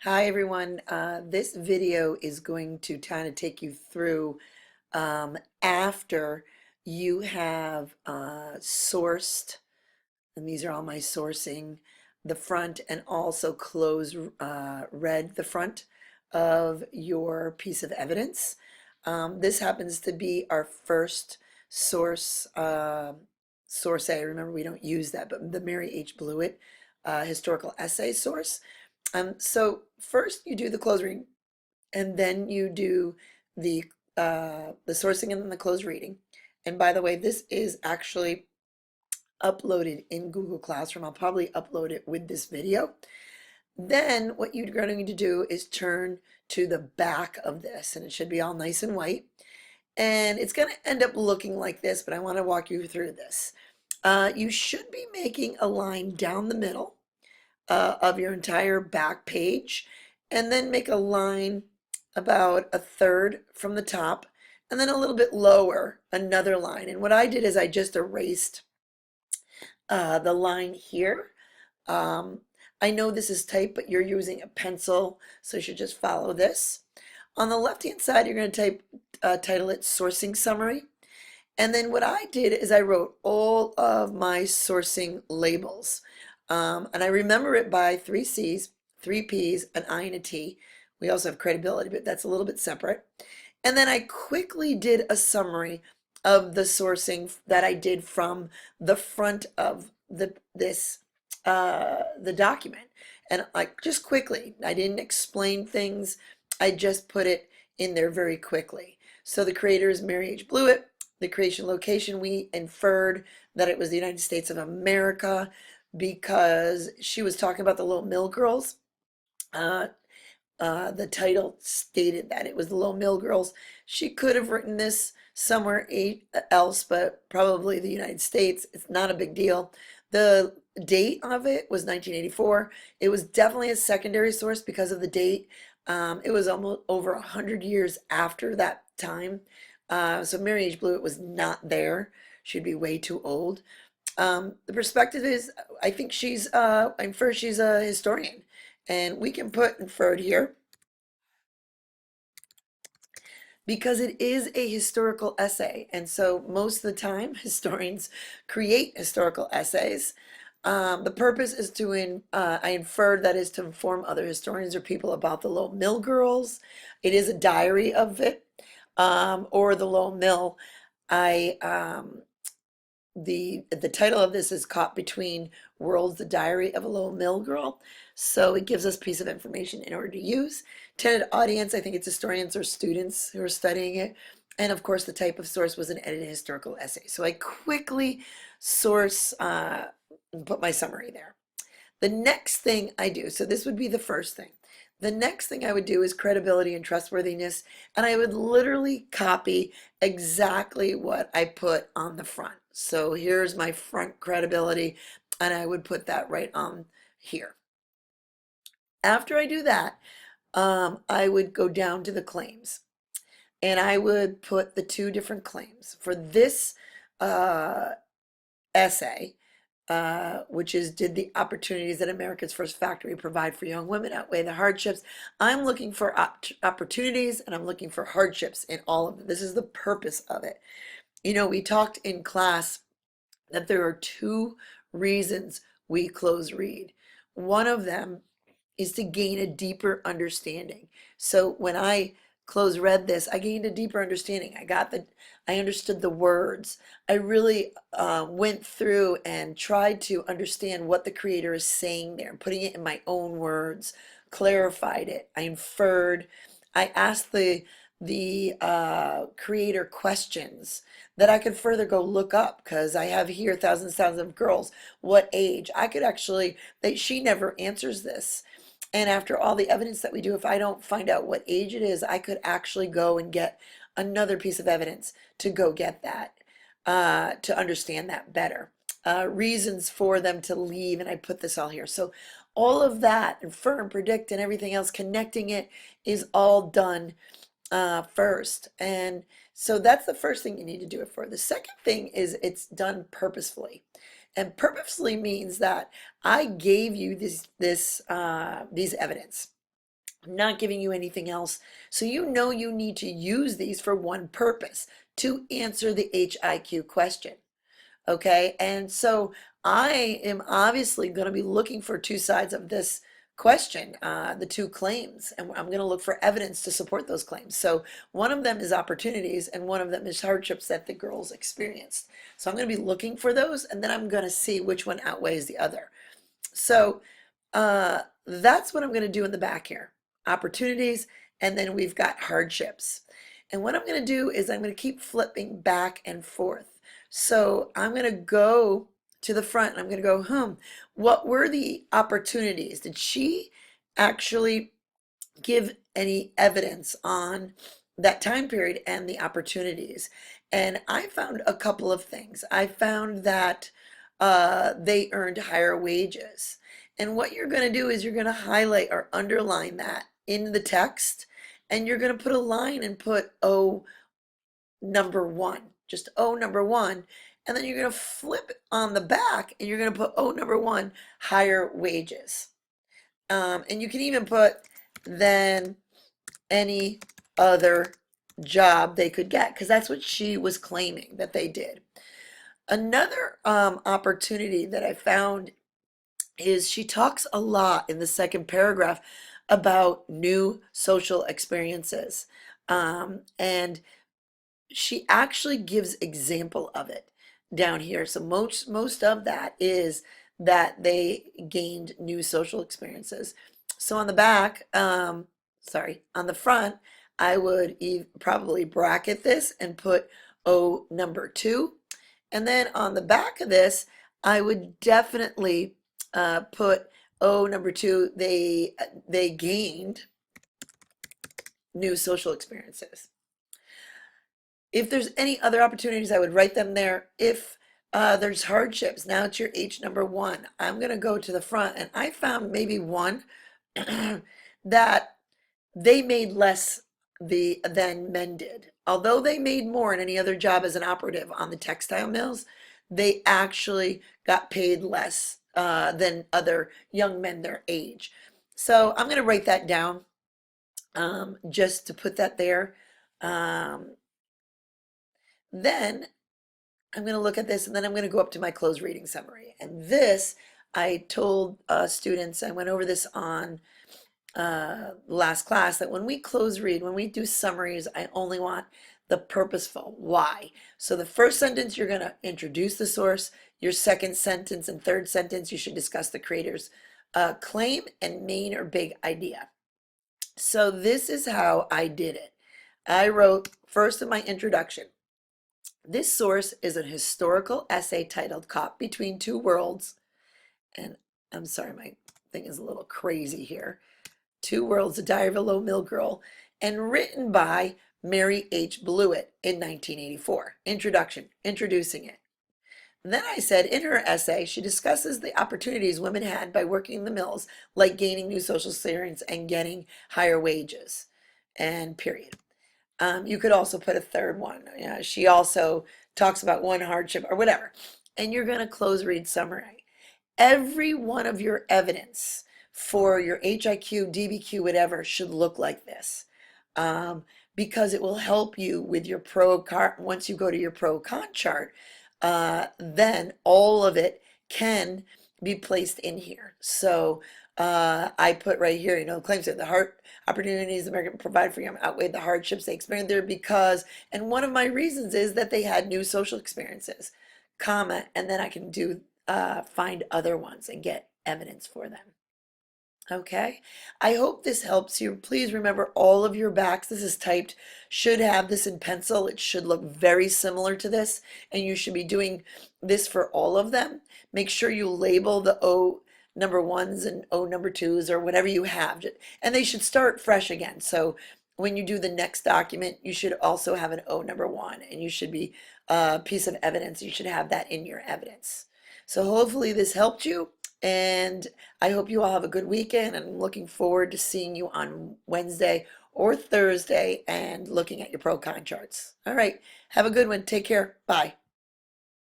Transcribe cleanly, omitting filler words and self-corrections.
Hi everyone. This video is going to kind of take you through after you have sourced, and these are all my sourcing, the front and also read the front of your piece of evidence. This happens to be our first source, source A. Remember, we don't use that, but the Mary H. Blewett historical essay source. So first you do the close reading, and then you do the sourcing and then the close reading. And by the way, this is actually uploaded in Google Classroom. I'll probably upload it with this video. Then what you're going to do is turn to the back of this, and it should be all nice and white. And it's going to end up looking like this, but I want to walk you through this. You should be making a line down the middle of your entire back page, and then make a line about a third from the top, and then a little bit lower, another line. And what I did is I just erased the line here. Um, I know this is typed, but you're using a pencil, so you should just follow this. On the left-hand side, you're going to title it Sourcing Summary. And then what I did is I wrote all of my sourcing labels. And I remember it by 3 C's, 3 P's, an I, and a T. We also have credibility, but that's a little bit separate. And then I quickly did a summary of the sourcing that I did from the front of the document. And like just quickly, I didn't explain things. I just put it in there very quickly. So the creator is Mary H. Blewett. The creation location, we inferred that it was the United States of America because she was talking about the Little Mill Girls. Uh, the title stated that it was the Little Mill Girls. She could have written this somewhere else, but probably the United States. It's not a big deal. The date of it was 1984. It was definitely a secondary source because of the date. It was almost over 100 years after that time. So Mary H. Blewett was not there. She'd be way too old. The perspective is, I think I infer she's a historian. And we can put inferred here because it is a historical essay. And so most of the time, historians create historical essays. The purpose is I inferred that is to inform other historians or people about the Little Mill Girls. It is a diary of it, or the Little Mill. I the title of this is Caught Between Worlds, the Diary of a Little Mill Girl. So it gives us a piece of information in order to use. Intended audience, I think it's historians or students who are studying it. And of course, the type of source was an edited historical essay. So I quickly source, put my summary there. The next thing I do, so this would be the first thing. The next thing I would do is credibility and trustworthiness, and I would literally copy exactly what I put on the front. So here's my front credibility, and I would put that right on here. After I do that, I would go down to the claims, and I would put the two different claims. For this essay, which is, did the opportunities that America's first factory provide for young women outweigh the hardships? I'm looking for opportunities, and I'm looking for hardships in all of it. This is the purpose of it. You know, we talked in class that there are two reasons we close read. One of them is to gain a deeper understanding. So when I close read this, I gained a deeper understanding. I understood the words. I really went through and tried to understand what the creator is saying there, putting it in my own words, clarified it. I inferred. I asked the creator questions that I could further go look up because I have here thousands of girls. What age? I could actually, she never answers this. And after all the evidence that we do, if I don't find out what age it is, I could actually go and get another piece of evidence to go get that, to understand that better. Reasons for them to leave, and I put this all here. So all of that, infer and predict and everything else, connecting it is all done first. And so that's the first thing you need to do it for. The second thing is it's done purposefully. And purposefully means that I gave you these evidence. I'm not giving you anything else. So you know you need to use these for one purpose, to answer the HIQ question. Okay, and so I am obviously going to be looking for two sides of this question, the two claims, and I'm going to look for evidence to support those claims. So one of them is opportunities, and one of them is hardships that the girls experienced. So I'm going to be looking for those, and then I'm going to see which one outweighs the other. So that's what I'm going to do in the back here. Opportunities, and then we've got hardships. And what I'm going to do is I'm going to keep flipping back and forth. So I'm going to go to the front and I'm going to go, what were the opportunities? Did she actually give any evidence on that time period and the opportunities? And I found a couple of things. I found that they earned higher wages. And what you're going to do is you're going to highlight or underline that in the text, and you're going to put a line and put O number one, just O number one. And then you're going to flip it on the back and you're going to put O number one, higher wages. And you can even put then any other job they could get, because that's what she was claiming that they did. Another opportunity that I found is she talks a lot in the second paragraph about new social experiences. And she actually gives example of it down here. So most of that is that they gained new social experiences. So on the back, sorry, on the front, I would probably bracket this and put O number two. And then on the back of this, I would definitely put O number two, they gained new social experiences. If there's any other opportunities, I would write them there. If there's hardships, now it's your H number one. I'm going to go to the front, and I found maybe one that they made less than men did. Although they made more in any other job as an operative on the textile mills, they actually got paid less than other young men their age. So I'm going to write that down just to put that there. Um, then I'm going to look at this and then I'm going to go up to my closed reading summary. And this, I told students, I went over this on last class, that when we close read, when we do summaries, I only want the purposeful. Why? So the first sentence, you're going to introduce the source. Your second sentence and third sentence, you should discuss the creator's claim and main or big idea. So this is how I did it. I wrote first in my introduction, this source is a historical essay titled Caught Between Two Worlds. And I'm sorry, my thing is a little crazy here. Two Worlds, A Diary of a Low Mill Girl, and written by Mary H. Blewett in 1984. Introduction, introducing it. Then I said in her essay, she discusses the opportunities women had by working in the mills, like gaining new social experience and getting higher wages, and period. You could also put a third one. She also talks about one hardship or whatever. And you're going to close read summary. Every one of your evidence for your HIQ, DBQ, whatever should look like this. Because it will help you with your once you go to your pro-con chart, then all of it can be placed in here. So I put right here, claims that the opportunities America provide for you outweighed the hardships they experienced there because, and one of my reasons is that they had new social experiences, comma, and then I can do find other ones and get evidence for them. Okay, I hope this helps you. Please remember all of your backs, this is typed, should have this in pencil. It should look very similar to this, and you should be doing this for all of them. Make sure you label the O number ones and O number twos or whatever you have, and they should start fresh again. So when you do the next document, you should also have an O number one, and you should be a piece of evidence. You should have that in your evidence. So hopefully this helped you. And I hope you all have a good weekend. I'm looking forward to seeing you on Wednesday or Thursday and looking at your pro-con charts. All right. Have a good one. Take care. Bye.